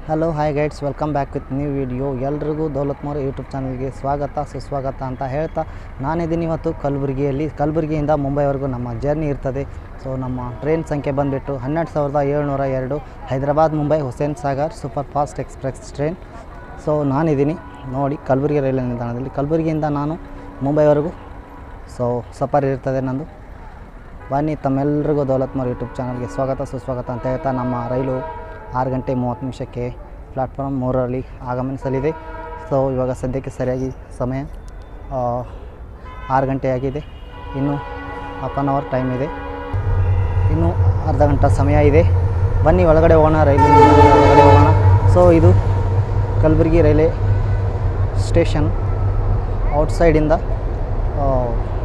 Hello hi guides, welcome back with new video. ಎಲ್ರಿಗೂ Daulat more YouTube ಚಾನಲ್ಗೆ ಸ್ವಾಗತ ಸುಸ್ವಾಗತ ಅಂತ ಹೇಳ್ತಾ ನಾನಿದ್ದೀನಿ ಇವತ್ತು ಕಲಬುರಗಿಯಿಂದ ಮುಂಬೈವರೆಗೂ ನಮ್ಮ ಜರ್ನಿ ಇರ್ತದೆ. ಸೊ ನಮ್ಮ ಟ್ರೈನ್ ಸಂಖ್ಯೆ ಬಂದುಬಿಟ್ಟು 12702 Hyderabad Mumbai Hussain Sagar super fast express train. So ನಾನಿದ್ದೀನಿ ನೋಡಿ ಕಲಬುರಗಿ ರೈಲ್ವೆ ನಿಲ್ದಾಣದಲ್ಲಿ. ಕಲಬುರಗಿಯಿಂದ ನಾನು ಮುಂಬೈವರೆಗೂ ಸೊ ಸಫರ್ ಇರ್ತದೆ ನಂದು. ಬನ್ನಿ, ತಮ್ಮೆಲ್ಲರಿಗೂ ದೌಲತ್ ಮೋರ್ ಯೂಟ್ಯೂಬ್ ಚಾನಲ್ಗೆ ಸ್ವಾಗತ ಸುಸ್ವಾಗತ ಅಂತ ಹೇಳ್ತಾ ನಮ್ಮ ರೈಲು 6 ಗಂಟೆ 30 ನಿಮಿಷಕ್ಕೆ ಪ್ಲ್ಯಾಟ್ಫಾರ್ಮ್ 3ರಲ್ಲಿ ಆಗಮನಿಸಲಿದೆ. ಸೊ ಇವಾಗ ಸದ್ಯಕ್ಕೆ ಸರಿಯಾಗಿ ಸಮಯ 6 ಗಂಟೆ ಆಗಿದೆ. ಇನ್ನೂ ಹಾಫ್ ಆನ್ ಅವರ್ ಟೈಮ್ ಇದೆ, ಇನ್ನೂ ಅರ್ಧ ಗಂಟೆ ಸಮಯ ಇದೆ. ಬನ್ನಿ ಒಳಗಡೆ ಹೋಗೋಣ, ರೈಲು ಒಳಗಡೆ ಹೋಗೋಣ. ಸೊ ಇದು ಕಲಬುರಗಿ ರೈಲ್ವೆ ಸ್ಟೇಷನ್ ಔಟ್ಸೈಡಿಂದ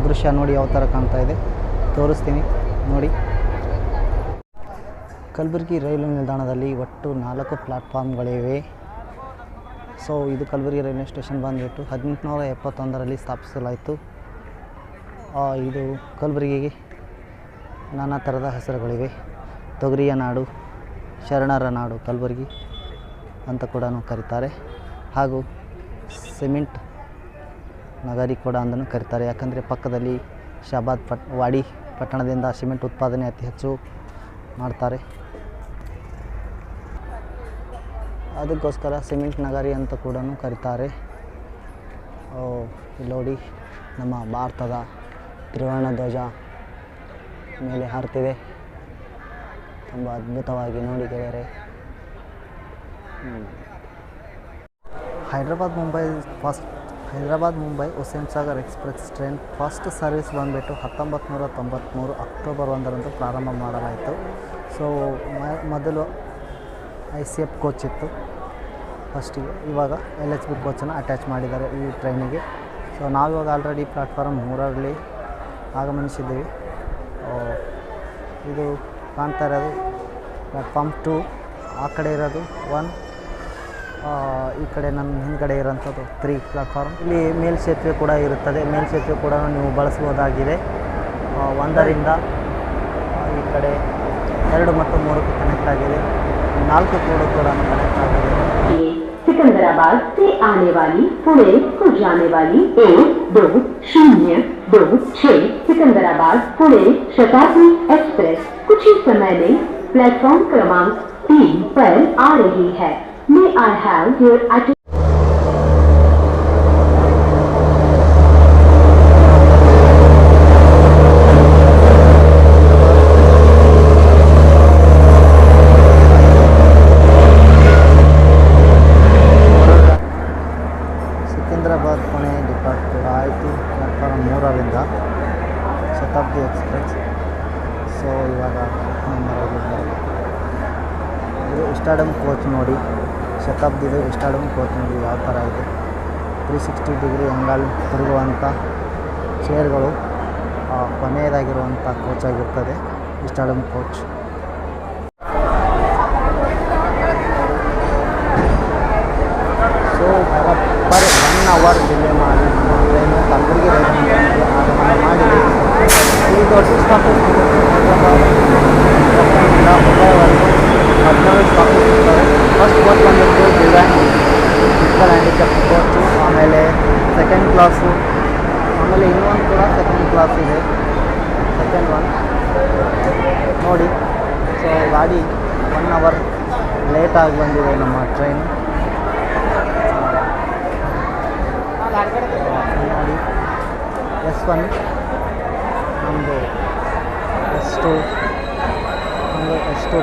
ದೃಶ್ಯ ನೋಡಿ ಯಾವ ಥರ ಕಾಣ್ತಾ ಇದೆ ತೋರಿಸ್ತೀನಿ ನೋಡಿ. ಕಲಬುರಗಿ ರೈಲು ನಿಲ್ದಾಣದಲ್ಲಿ ಒಟ್ಟು 4 ಪ್ಲ್ಯಾಟ್ಫಾರ್ಮ್ಗಳಿವೆ. ಸೊ ಇದು ಕಲಬುರಗಿ ರೈಲ್ವೆ ಸ್ಟೇಷನ್ ಬಂದುಬಿಟ್ಟು 1871ರಲ್ಲಿ ಸ್ಥಾಪಿಸಲಾಯಿತು. ಇದು ಕಲಬುರಗಿಗೆ ನಾನಾ ಥರದ ಹೆಸರುಗಳಿವೆ. ತೊಗರಿಯ ನಾಡು, ಶರಣರ ನಾಡು ಕಲಬುರಗಿ ಅಂತ ಕೂಡ ಕರೀತಾರೆ. ಹಾಗೂ ಸಿಮೆಂಟ್ ನಗರಿ ಕೂಡ ಅಂದನು ಕರೀತಾರೆ. ಯಾಕಂದರೆ ಪಕ್ಕದಲ್ಲಿ ಶಾಬಾದ್ ವಾಡಿ ಪಟ್ಟಣದಿಂದ ಸಿಮೆಂಟ್ ಉತ್ಪಾದನೆ ಅತಿ ಹೆಚ್ಚು ಮಾಡ್ತಾರೆ, ಅದಕ್ಕೋಸ್ಕರ ಸಿಮೆಂಟ್ ನಗರಿ ಅಂತ ಕೂಡ ಕರೀತಾರೆ. ಇಲ್ಲಿ ನೋಡಿ ನಮ್ಮ ಭಾರತದ ತ್ರಿವರ್ಣ ಧ್ವಜ ಮೇಲೆ ಹಾರ್ತಿದೆ. ತುಂಬ ಅದ್ಭುತವಾಗಿ ನೋಡಿ ಗೆಳೆಯರೆ. Hyderabad Mumbai Hussain Sagar express train first service ಬಂದುಬಿಟ್ಟು 1993 ಅಕ್ಟೋಬರ್ 1ರಂದು ಪ್ರಾರಂಭ ಮಾಡಲಾಯಿತು. ಸೊ ಮೊದಲು ICF ಕೋಚ್ ಇತ್ತು ಫಸ್ಟಿಗೆ, ಇವಾಗ LHB ಕೋಚನ್ನು ಅಟ್ಯಾಚ್ ಮಾಡಿದ್ದಾರೆ ಈ ಟ್ರೈನಿಗೆ. ಸೊ ನಾವಿವಾಗ ಆಲ್ರೆಡಿ ಪ್ಲ್ಯಾಟ್ಫಾರ್ಮ್ 3ರಲ್ಲಿ ಆಗಮನಿಸಿದ್ದೀವಿ. ಇದು ಕಾಣ್ತಾ ಇರೋದು ಪ್ಲ್ಯಾಟ್ಫಾರ್ಮ್ 2, ಆ ಕಡೆ ಇರೋದು 1, ಈ ಕಡೆ ನನ್ನ ಹಿಂದ್ಗಡೆ ಇರೋಂಥದ್ದು 3 ಪ್ಲ್ಯಾಟ್ಫಾರ್ಮ್. ಇಲ್ಲಿ ಮೇಲ್ಸೇತುವೆ ಕೂಡ ಇರುತ್ತದೆ. ಮೇಲ್ಸೇತುವೆ ಕೂಡ ನೀವು ಬಳಸ್ಬೋದಾಗಿದೆ. 1ರಿಂದ ಈ ಕಡೆ 2 ಮತ್ತು 3ಕ್ಕೆ ಕನೆಕ್ಟ್ ಆಗಿದೆ. 4 ಕೂಡ कनेक्ट आगे सिकंदराबाद से आने वाली पुणे को जाने वाली 1206 सिकंदराबाद पुणे शताब्दी एक्सप्रेस कुछ ही समय में प्लेटफॉर्म क्रमांक 3 पर आ रही है. May I have your attention? Secunderabad Pune depart ಕೂಡ ಆಯಿತು ಪ್ಲ್ಯಾಟ್ಫಾರ್ಮ್ 3ರಿಂದ ಶತಾಬ್ದಿ ಎಕ್ಸ್ಪ್ರೆಸ್. ಸೊ ಇವಾಗ ಇದು ಸ್ಟಾಡಮ್ ಕೋಚ್ ನೋಡಿ, ಶತಾಬ್ದಿದು ಸ್ಟಾಡಮ್ ಕೋಚ್ ನೋಡಿ ಯಾವ ಥರ ಇದೆ. 360 ಡಿಗ್ರಿ ಆ್ಯಂಗಲ್ ತಿರುಗುವಂಥ ಚೇರ್ಗಳು, ಕೊನೆಯದಾಗಿರುವಂಥ ಕೋಚ್ ಆಗಿರ್ತದೆ ಸ್ಟಾಡಮ್ coach. So per 1 hour delay ಮಾಡಿ ಟ್ರೈನು ಕಲಬುರಗಿ ರೈಲು ನಿಲ್ದಾಣಕ್ಕೆ ಆಗಮನ ಮಾಡಿದೆ. ಈ ದೊಡ್ಡ ಸ್ಟಾಪೇಜ್ ಮುಂಬೈವರೆಗೂ 14 ಸ್ಟಾಪೇಜ್ ಇರ್ತವೆ. ಫಸ್ಟ್ ಕೋಚ್ ಬಂದಿತ್ತು ಡಿವೈನ್ ಫಿಸಿಕಲ್ ಹ್ಯಾಂಡಿಕ್ಯಾಪ್ ಕೋಚು, ಆಮೇಲೆ ಸೆಕೆಂಡ್ ಕ್ಲಾಸು, ಆಮೇಲೆ ಇನ್ನೊಂದು ಕೂಡ ಸೆಕೆಂಡ್ ಕ್ಲಾಸ್ ಇದೆ, ಸೆಕೆಂಡ್ ಒನ್ ನೋಡಿ. ಸೊ ಗಾಡಿ 1 ಅವರ್ ಲೇಟಾಗಿ ಬಂದಿದೆ ನಮ್ಮ ಟ್ರೈನು ನೋಡಿ. S1 ನಮ್ಮದು S2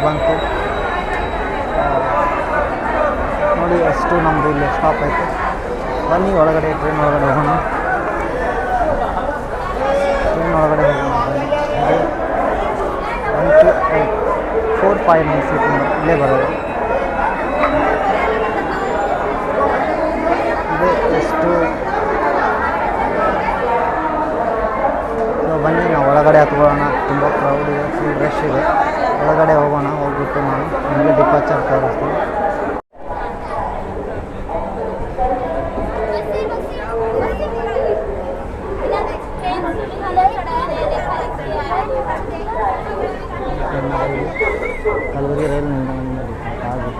ಬಂತು ನೋಡಿ. S2 ನಮ್ಮದು ಇಲ್ಲಿ ಸ್ಟಾಪ್ ಆಯಿತು. ಬನ್ನಿ ಒಳಗಡೆ, ಟ್ರೈನ್ ಒಳಗಡೆ ಹೋಗೋಣ. 1 to 8 4, 5 9 ಸೀಟ್ ಇಲ್ಲೇ ಬರೋದು. ಇದೆ S2. ಬನ್ನಿ ನಾವು ಒಳಗಡೆ ಹತ್ಕೊಳ್ಳೋಣ. ತುಂಬ ಕ್ರೌಡ್ ಇದೆ, ಫುಲ್ ರಶ್ ಇದೆ. ಒಳಗಡೆ ಹೋಗೋಣ. ಹೋಗ್ಬಿಟ್ಟು ನಾನು ನಿಮಗೆ ಡಿಪಾರ್ಚರ್ ತೋರಿಸ್ತೀನಿ. ಕಲಬುರಗಿ ರೈಲು ನಿಲ್ದಾಣದಿಂದ ಡಿಪಾರ್ಟ್ ಆಗಿದೆ.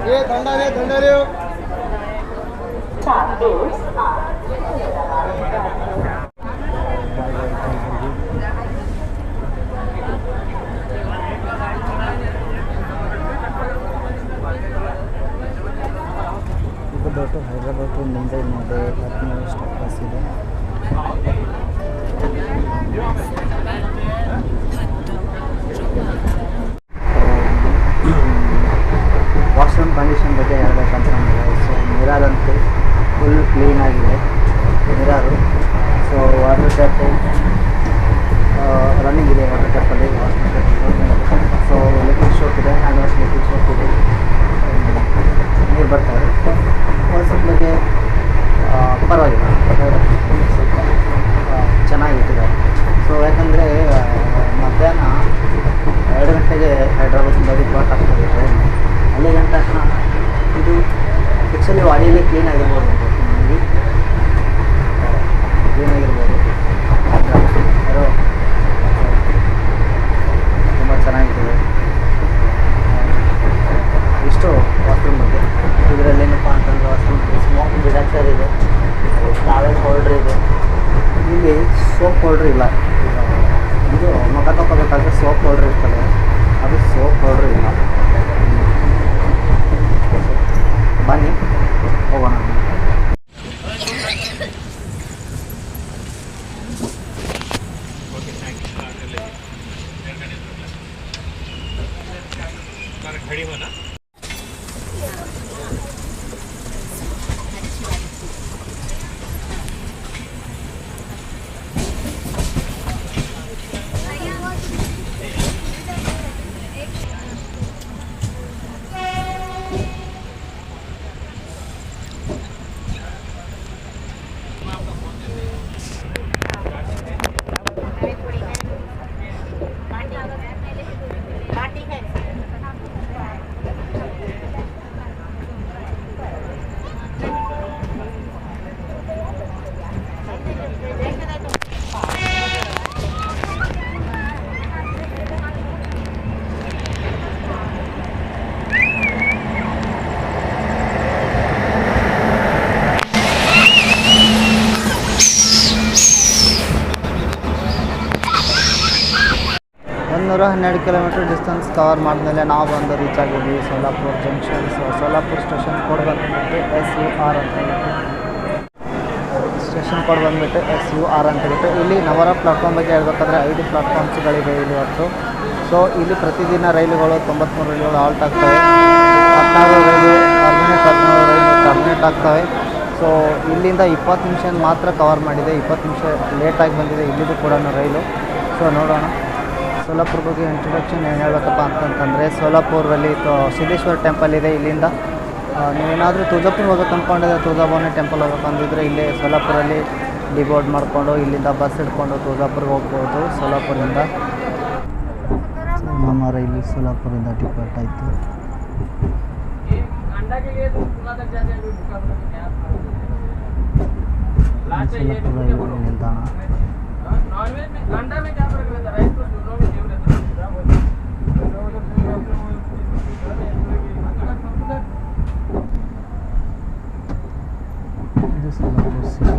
Stop doors are ಇದು ದೊಡ್ಡ ಹೈದರಾಬಾದ್ ಟು ಮುಂಬೈ ಮಧ್ಯೆ 10 ಸ್ಟಾಪ್ ಬಸ್ ಇದೆ. ವಾಶ್ರೂಮ್ ಕಂಡೀಷನ್ ಬಗ್ಗೆ ಹೇಳ್ಬೇಕಂತ ನಮಗೆ. ಸೊ ಮಿರರ್ ಅಂತೂ ಫುಲ್ ಕ್ಲೀನಾಗಿದೆ mirror. So water tap running ಇದೆ. ವಾಟರ್ ಟ್ಯಾಪಲ್ಲಿ washroom tap. So liquid soap ಇದೆ, ಹ್ಯಾಂಡ್ ವಾಶ್ ಲಿಕ್ವಿಡ್ ಸೋಪ್ ಇದೆ, ನೀರು ಬರ್ತಾರೆ. ವಾಟ್ಸಪ್ ಬಗ್ಗೆ ಪರವಾಗಿಲ್ಲ, ಸ್ವಲ್ಪ ಚೆನ್ನಾಗಿಟ್ಟಿದ್ದಾರೆ. ಸೊ ಯಾಕಂದರೆ ಮಧ್ಯಾಹ್ನ 2 ಗಂಟೆಗೆ ಹೈದ್ರಾಬಾದಿಂದ ಡಿಪಾರ್ಟ್ ಆಗ್ತದೆ ಟ್ರೈನ್. ಅಲ್ಲಿ ಗಂಟೆ ತಕ್ಷಣ ಇದು ಆ್ಯಕ್ಚುಲಿ ವಾಡಿಯಲ್ಲಿ ಕ್ಲೀನಾಗಿರ್ಬೋದು ನಿಮಗೆ, ಕ್ಲೀನಾಗಿರ್ಬೋದು. ಯಾರೋ ತುಂಬ ಚೆನ್ನಾಗಿದೆ. ಇಷ್ಟು ವಾಶ್ರೂಮ್ ಬಗ್ಗೆ. ಇದರಲ್ಲಿ ಏನಪ್ಪ ಅಂತಂದ್ರೆ ವಾಶ್ರೂಮ್ ಸ್ಮೋಕ್ ಡಿಟೆಕ್ಟರ್ ಇದೆ, ಟ್ರಾವೆಲ್ ಹೋಲ್ಡ್ರ್ ಇದೆ. ಇಲ್ಲಿ ಸೋಪ್ ಹೋಲ್ಡ್ರ್ ಇಲ್ಲ. ಇದು ಮುಖ ತಗೋಬೇಕಾದ್ರೆ ಸೋಪ್ ಹೋಲ್ಡ್ರ್ ಇರ್ತದೆ, ಅದು ಸೋಪ್ ಹೋಲ್ಡ್ರ್ ಇಲ್ಲ. ಬನ್ನಿ ಹೋಗೋಣ. ನೂರ 12 ಕಿಲೋಮೀಟರ್ ಡಿಸ್ಟೆನ್ಸ್ ಕವರ್ ಮಾಡಿದ್ಮೇಲೆ ನಾವು ಬಂದು ರೀಚ್ ಆಗಿದ್ವಿ Solapur junction. So Solapur station code ಬಂದುಬಿಟ್ಟು SUR ಅಂತ ಹೇಳ್ಬಿಟ್ಟು, ಸ್ಟೇಷನ್ ಕೋಡ್ ಬಂದುಬಿಟ್ಟು SUR ಅಂತ ಹೇಳ್ಬಿಟ್ಟು. ಇಲ್ಲಿ ನವರ ಪ್ಲಾಟ್ಫಾರ್ಮ್ ಬಗ್ಗೆ ಹೇಳ್ಬೇಕಾದ್ರೆ 5 ಪ್ಲಾಟ್ಫಾರ್ಮ್ಸ್ಗಳಿವೆ ಇಲ್ಲಿ ಹೊತ್ತು. ಸೊ ಇಲ್ಲಿ ಪ್ರತಿದಿನ ರೈಲುಗಳು 93 ರೈಲುಗಳು ಹಾಲ್ಟ್ ಆಗ್ತವೆ. 16 ರೈಲು ಟರ್ಮಿನೇಟ್, 14 ರೈಲು ಟರ್ಮಿನೇಟ್ ಆಗ್ತವೆ. ಸೊ ಇಲ್ಲಿಂದ 20 ನಿಮಿಷ ಮಾತ್ರ ಕವರ್ ಮಾಡಿದೆ, 20 ನಿಮಿಷ ಲೇಟಾಗಿ ಬಂದಿದೆ ಇಲ್ಲಿದು ಕೂಡ ರೈಲು. ಸೊ ನೋಡೋಣ ಸೋಲಾಪುರ ಬಗ್ಗೆ ಇಂಟ್ರೊಡಕ್ಷನ್ ಏನು ಹೇಳಬೇಕಪ್ಪ ಅಂತಂತಂದರೆ, ಸೋಲಾಪುರಲ್ಲಿ ಸಿದ್ದೇಶ್ವರ ಟೆಂಪಲ್ ಇದೆ. ಇಲ್ಲಿಂದ ನೀವೇನಾದರೂ ತುಳಜಾಪುರ ಹೋಗ್ಬೇಕು ಅಂದ್ಕೊಂಡಿದ್ರೆ, ತುಳಜಾಭವಾನಿ ಟೆಂಪಲ್ ಹೋಗ್ಬೇಕು ಅಂದಿದ್ರೆ ಇಲ್ಲೇ ಸೋಲಾಪುರಲ್ಲಿ ಡಿಬೋರ್ಡ್ ಮಾಡಿಕೊಂಡು ಇಲ್ಲಿಂದ ಬಸ್ ಹಿಡ್ಕೊಂಡು ತುಳಜಾಪುರ್ಗೆ ಹೋಗ್ಬೋದು ಸೋಲಾಪುರದಿಂದ. ನಮ್ಮ ರೈಲು ಸೋಲಾಪುರದಿಂದ ಡಿಪಾರ್ಟ್ ಆಯಿತು. ಸೋಲಾಪುರ ರೈಲು ನಿಲ್ದಾಣ. ಇದು ಸೋಲಾಪುರ ಸಿಟಿ.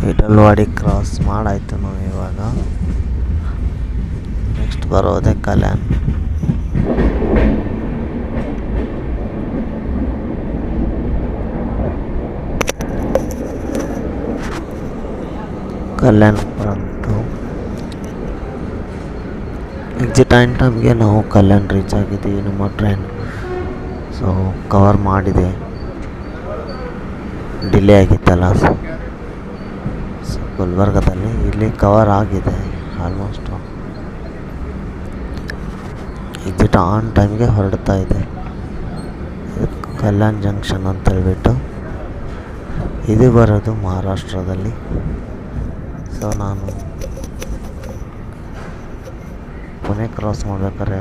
ಇಡಲ್ವಾಡಿ ಕ್ರಾಸ್ ಮಾಡಾಯ್ತು ನಾವು ಇವಾಗ. ನೆಕ್ಸ್ಟ್ ಬರೋದೇ ಕಲ್ಯಾಣ್. ಕಲ್ಯಾಣ್ ಬಂತು. ಎಕ್ಸಿಟ್ ಆನ್ ಟೈಮ್ಗೆ ನಾವು ಕಲ್ಯಾಣ್ ರೀಚ್ ಆಗಿದ್ದೀವಿ. ನಮ್ಮ ಟ್ರೈನ್ ಸೊ ಕವರ್ ಮಾಡಿದೆ, ಡಿಲೇ ಆಗಿತ್ತಲ್ಲ. ಸೊ ಗುಲ್ಬರ್ಗದಲ್ಲಿ ಇಲ್ಲಿ ಕವರ್ ಆಗಿದೆ ಆಲ್ಮೋಸ್ಟು. ಎಕ್ಸಿಟ್ ಆನ್ ಟೈಮ್ಗೆ ಹೊರಡ್ತಾ ಇದೆ. ಕಲ್ಯಾಣ್ ಜಂಕ್ಷನ್ ಅಂತೇಳ್ಬಿಟ್ಟು ಇದು ಬರೋದು ಮಹಾರಾಷ್ಟ್ರದಲ್ಲಿ. ಸೊ ನಾನು ಪುಣೆ ಕ್ರಾಸ್ ಮಾಡ್ಬೇಕಾದ್ರೆ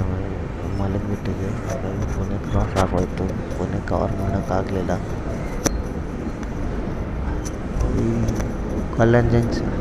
ಮಲಗಿಬಿಟ್ಟಿದ್ದೆ, ಹಾಗಾಗಿ ಪುಣೆ ಕ್ರಾಸ್ ಆಗೋಯ್ತು. ಪುಣೆ ಕವರ್ ಮಾಡೋಕ್ಕಾಗಲಿಲ್ಲ. ಈ Kalyan junction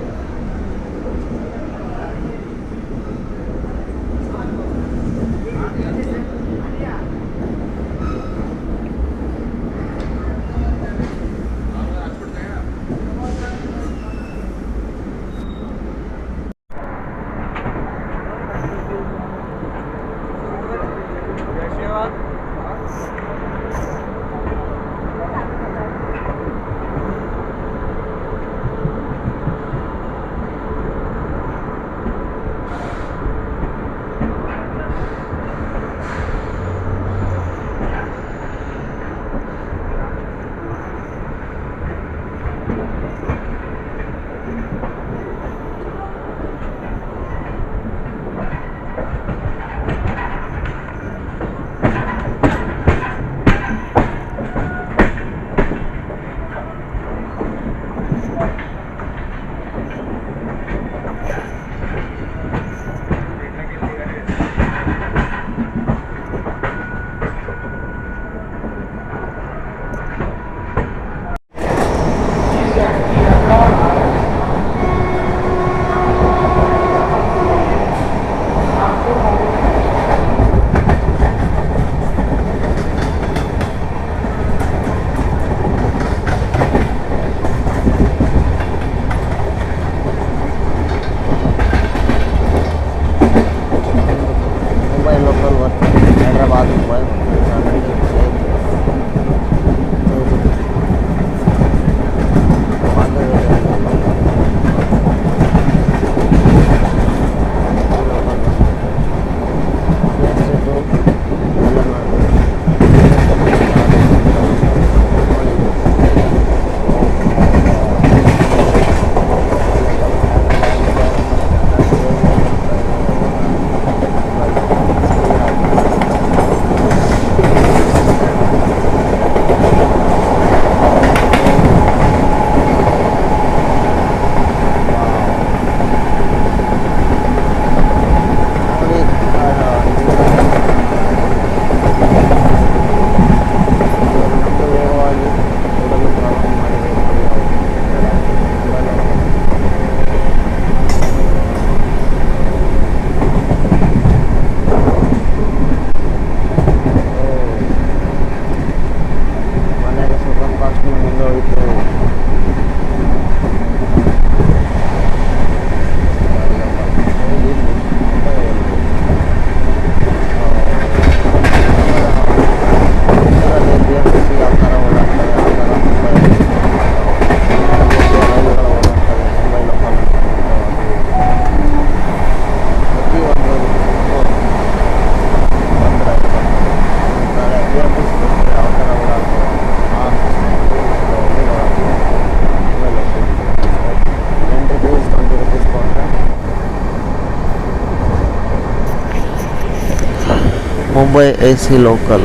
Mumbai AC local.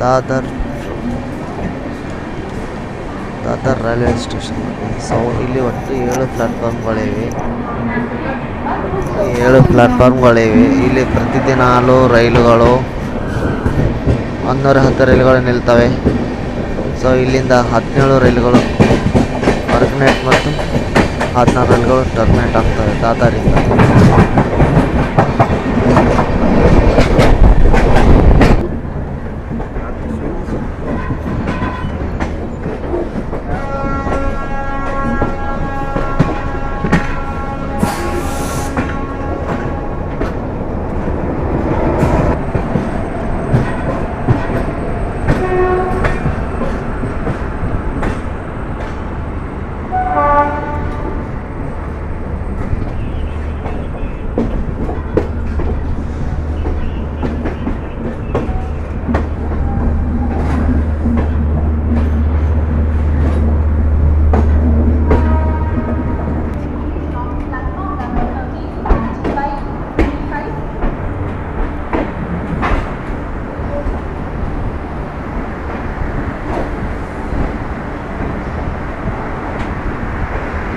Dadar Dadar railway station. So ಇಲ್ಲಿ ಒಟ್ಟು 7 ಪ್ಲ್ಯಾಟ್ಫಾರ್ಮ್ಗಳಿವೆ. 7 ಪ್ಲ್ಯಾಟ್ಫಾರ್ಮ್ಗಳಿವೆ. ಇಲ್ಲಿ ಪ್ರತಿದಿನ ರೈಲುಗಳು 110 ರೈಲುಗಳು ನಿಲ್ತವೆ. ಸೊ ಇಲ್ಲಿಂದ 17 ರೈಲುಗಳು ಆರ್ಗನೇಟ್ ಮತ್ತು 16 ರೈಲುಗಳು ಟರ್ಮಿನೇಟ್ ಆಗ್ತವೆ ದಾದರಿಂದ.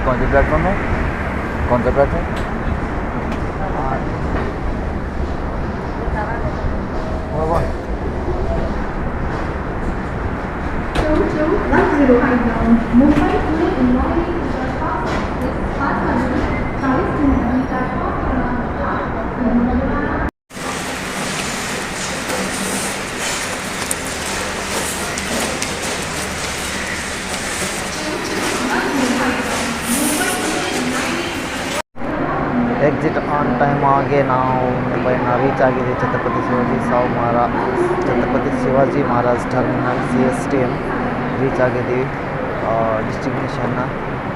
कौन से प्लेटफॉर्म है? कौन सा platform? Mumbai Pune Indore superfast express 7 बजे 40 मिनट प्लेटफॉर्म क्रमांक 8 ಎಕ್ಸಿಟ್ ಆನ್ ಟೈಮ್ ಆಗಿ ನಾವು ಮುಂಬೈನ ರೀಚ್ ಆಗಿದೆ. Chhatrapati Shivaji Maharaj terminal CSTM reach ಆಗಿದ್ದೀವಿ ಡೆಸ್ಟಿನೇಷನ್ನ.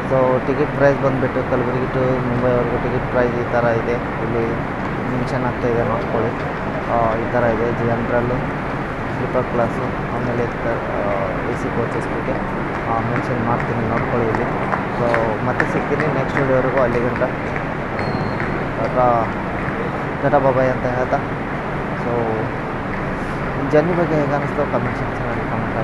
ಸೊ ಟಿಕೆಟ್ ಪ್ರೈಸ್ ಬಂದುಬಿಟ್ಟು ಕಲಬುರಗಿ ಟು ಮುಂಬೈವರೆಗೂ ಟಿಕೆಟ್ ಪ್ರೈಸ್ ಈ ಥರ ಇದೆ. ಇಲ್ಲಿ ಮೆನ್ಷನ್ ಆಗ್ತಾಯಿದೆ ನೋಡ್ಕೊಳ್ಳಿ. ಈ ಥರ ಇದೆ ಜನರಲ್ಲು, ಸ್ಲೀಪರ್ ಕ್ಲಾಸು, ಆಮೇಲೆ AC ಕೋಚಸ್ ಬಗ್ಗೆ ಮೆನ್ಷನ್ ಮಾಡ್ತೀನಿ ನೋಡ್ಕೊಳ್ಳಿ ಇಲ್ಲಿ. ಸೊ ಮತ್ತೆ ಸಿಗ್ತೀನಿ ನೆಕ್ಸ್ಟ್ ವಿಡಿಯೋವರೆಗೂ. ಅಲ್ಲಿ ಗಂಟ ಟಾಟಾ ಬಾಬಾಯ್ ಅಂತ ಹೇಳ್ತಾ. ಸೊ ಜರ್ನಿ ಬಗ್ಗೆ ಹೇಗೆ ಅನ್ನಿಸ್ತು ಕಮೆಂಟ್ ಸೆಕ್ಷನಲ್ಲಿ ಕಮೆಂಟ್